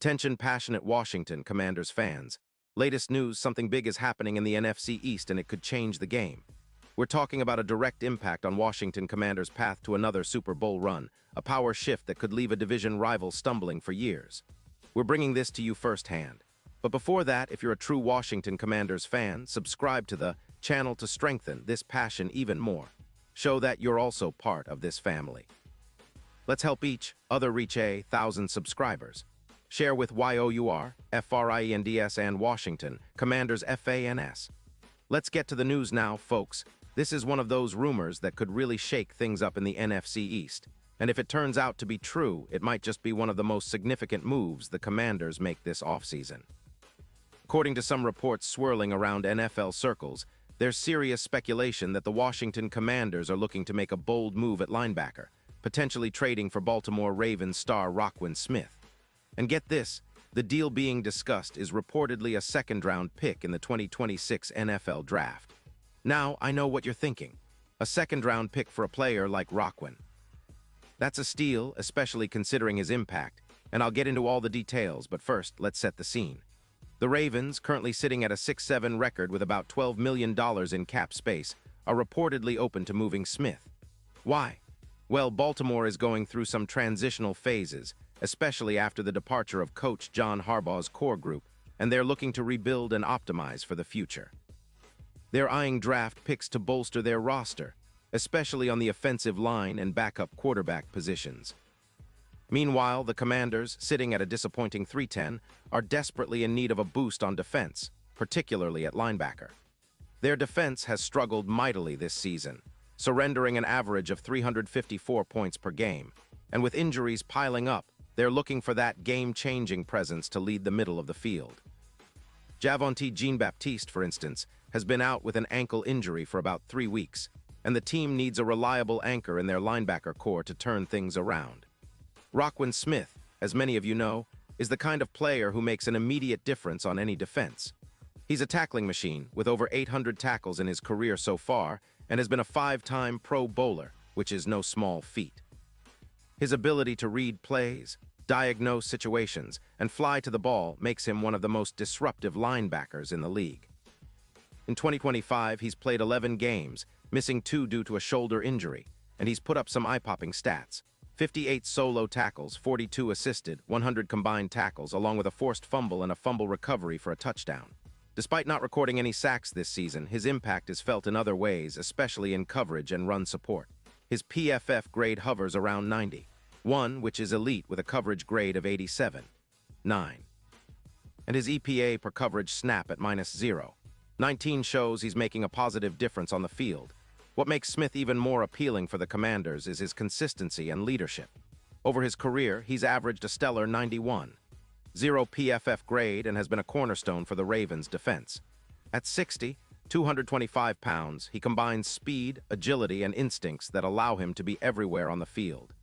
Attention passionate Washington Commanders fans. Latest news, something big is happening in the NFC East and it could change the game. We're talking about a direct impact on Washington Commanders' path to another Super Bowl run, a power shift that could leave a division rival stumbling for years. We're bringing this to you firsthand. But before that, if you're a true Washington Commanders fan, subscribe to the channel to strengthen this passion even more. Show that you're also part of this family. Let's help each other reach 1,000 subscribers. Share with YOUR, FRIENDS and Washington, Commanders FANS. Let's get to the news now, folks. This is one of those rumors that could really shake things up in the NFC East. And if it turns out to be true, it might just be one of the most significant moves the Commanders make this offseason. According to some reports swirling around NFL circles, there's serious speculation that the Washington Commanders are looking to make a bold move at linebacker, potentially trading for Baltimore Ravens star Roquan Smith. And get this, the deal being discussed is reportedly a second-round pick in the 2026 NFL Draft. Now, I know what you're thinking. A second-round pick for a player like Roquan. That's a steal, especially considering his impact, and I'll get into all the details, but first, let's set the scene. The Ravens, currently sitting at a 6-7 record with about $12 million in cap space, are reportedly open to moving Smith. Why? Well, Baltimore is going through some transitional phases, especially after the departure of coach John Harbaugh's core group, and they're looking to rebuild and optimize for the future. They're eyeing draft picks to bolster their roster, especially on the offensive line and backup quarterback positions. Meanwhile, the Commanders, sitting at a disappointing 3-10, are desperately in need of a boost on defense, particularly at linebacker. Their defense has struggled mightily this season, surrendering an average of 354 points per game, and with injuries piling up, they're looking for that game-changing presence to lead the middle of the field. Javonte Jean-Baptiste, for instance, has been out with an ankle injury for about 3 weeks, and the team needs a reliable anchor in their linebacker core to turn things around. Roquan Smith, as many of you know, is the kind of player who makes an immediate difference on any defense. He's a tackling machine with over 800 tackles in his career so far and has been a 5-time Pro Bowler, which is no small feat. His ability to read plays, diagnose situations, and fly to the ball makes him one of the most disruptive linebackers in the league. In 2025, he's played 11 games, missing 2 due to a shoulder injury, and he's put up some eye-popping stats. 58 solo tackles, 42 assisted, 100 combined tackles, along with a forced fumble and a fumble recovery for a touchdown. Despite not recording any sacks this season, his impact is felt in other ways, especially in coverage and run support. His PFF grade hovers around 91, which is elite with a coverage grade of 87.9. And his EPA per coverage snap at -0.19 shows he's making a positive difference on the field. What makes Smith even more appealing for the Commanders is his consistency and leadership. Over his career, he's averaged a stellar 91.0 PFF grade and has been a cornerstone for the Ravens' defense. At 60, 225 pounds, he combines speed, agility, and instincts that allow him to be everywhere on the field.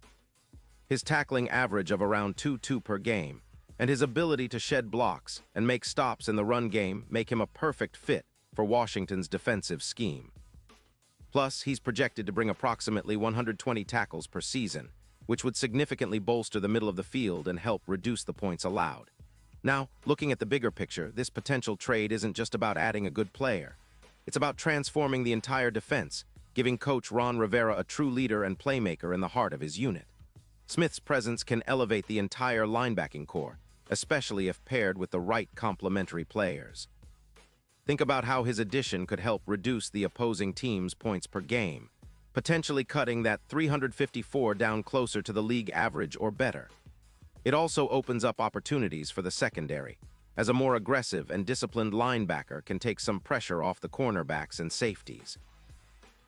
His tackling average of around 2.2 per game, and his ability to shed blocks and make stops in the run game make him a perfect fit for Washington's defensive scheme. Plus, he's projected to bring approximately 120 tackles per season, which would significantly bolster the middle of the field and help reduce the points allowed. Now, looking at the bigger picture, this potential trade isn't just about adding a good player. It's about transforming the entire defense, giving coach Ron Rivera a true leader and playmaker in the heart of his unit. Smith's presence can elevate the entire linebacking core, especially if paired with the right complementary players. Think about how his addition could help reduce the opposing team's points per game, potentially cutting that 354 down closer to the league average or better. It also opens up opportunities for the secondary, as a more aggressive and disciplined linebacker can take some pressure off the cornerbacks and safeties.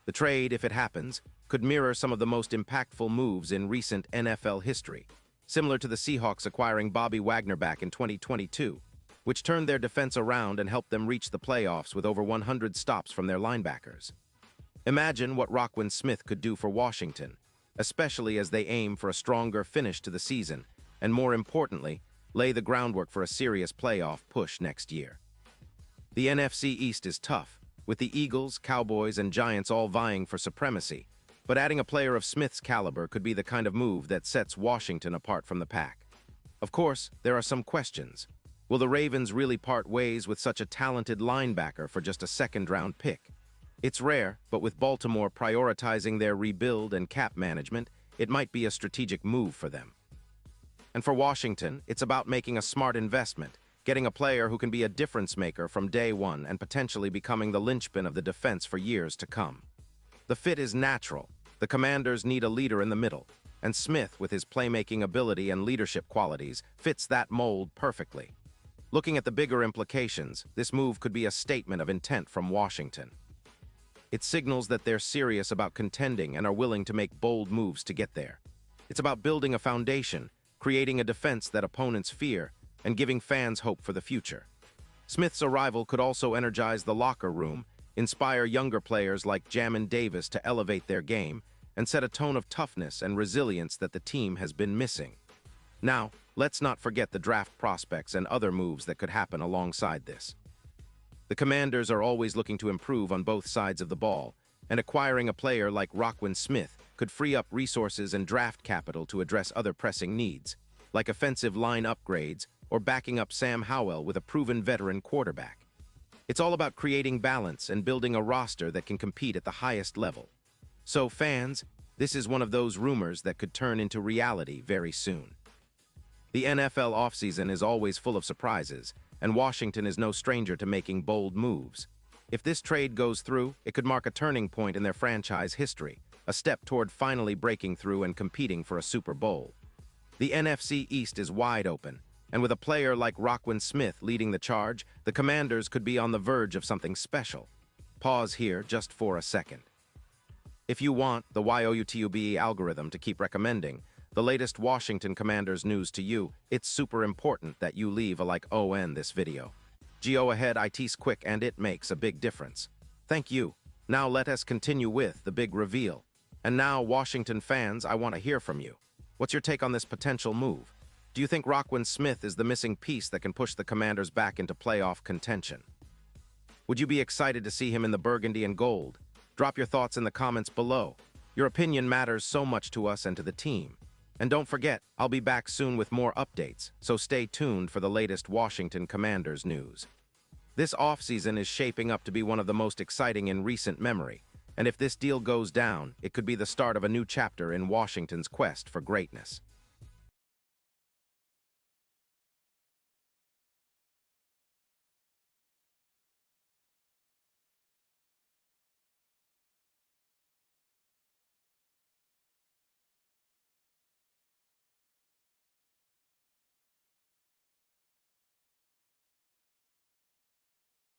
The trade, if it happens, could mirror some of the most impactful moves in recent NFL history, similar to the Seahawks acquiring Bobby Wagner back in 2022, which turned their defense around and helped them reach the playoffs with over 100 stops from their linebackers. Imagine what Roquan Smith could do for Washington, especially as they aim for a stronger finish to the season, and more importantly, lay the groundwork for a serious playoff push next year. The NFC East is tough, with the Eagles, Cowboys, and Giants all vying for supremacy, but adding a player of Smith's caliber could be the kind of move that sets Washington apart from the pack. Of course, there are some questions. Will the Ravens really part ways with such a talented linebacker for just a second-round pick? It's rare, but with Baltimore prioritizing their rebuild and cap management, it might be a strategic move for them. And for Washington, it's about making a smart investment, getting a player who can be a difference maker from day one and potentially becoming the linchpin of the defense for years to come. The fit is natural. The Commanders need a leader in the middle, and Smith, with his playmaking ability and leadership qualities, fits that mold perfectly. Looking at the bigger implications, this move could be a statement of intent from Washington. It signals that they're serious about contending and are willing to make bold moves to get there. It's about building a foundation, creating a defense that opponents fear, and giving fans hope for the future. Smith's arrival could also energize the locker room, inspire younger players like Jamin Davis to elevate their game, and set a tone of toughness and resilience that the team has been missing. Now, let's not forget the draft prospects and other moves that could happen alongside this. The Commanders are always looking to improve on both sides of the ball, and acquiring a player like Roquan Smith could free up resources and draft capital to address other pressing needs, like offensive line upgrades or backing up Sam Howell with a proven veteran quarterback. It's all about creating balance and building a roster that can compete at the highest level. So, fans, this is one of those rumors that could turn into reality very soon. The NFL offseason is always full of surprises, and Washington is no stranger to making bold moves. If this trade goes through, it could mark a turning point in their franchise history, a step toward finally breaking through and competing for a Super Bowl. The NFC East is wide open, and with a player like Roquan Smith leading the charge, the Commanders could be on the verge of something special. Pause here just for a second. If you want the YOUTUBE algorithm to keep recommending the latest Washington Commanders news to you, it's super important that you leave a like on this video. Go ahead, it's quick and it makes a big difference. Thank you. Now let us continue with the big reveal. And now, Washington fans, I want to hear from you. What's your take on this potential move? Do you think Roquan Smith is the missing piece that can push the Commanders back into playoff contention? Would you be excited to see him in the burgundy and gold? Drop your thoughts in the comments below. Your opinion matters so much to us and to the team. And don't forget, I'll be back soon with more updates, so stay tuned for the latest Washington Commanders news. This offseason is shaping up to be one of the most exciting in recent memory, and if this deal goes down, it could be the start of a new chapter in Washington's quest for greatness.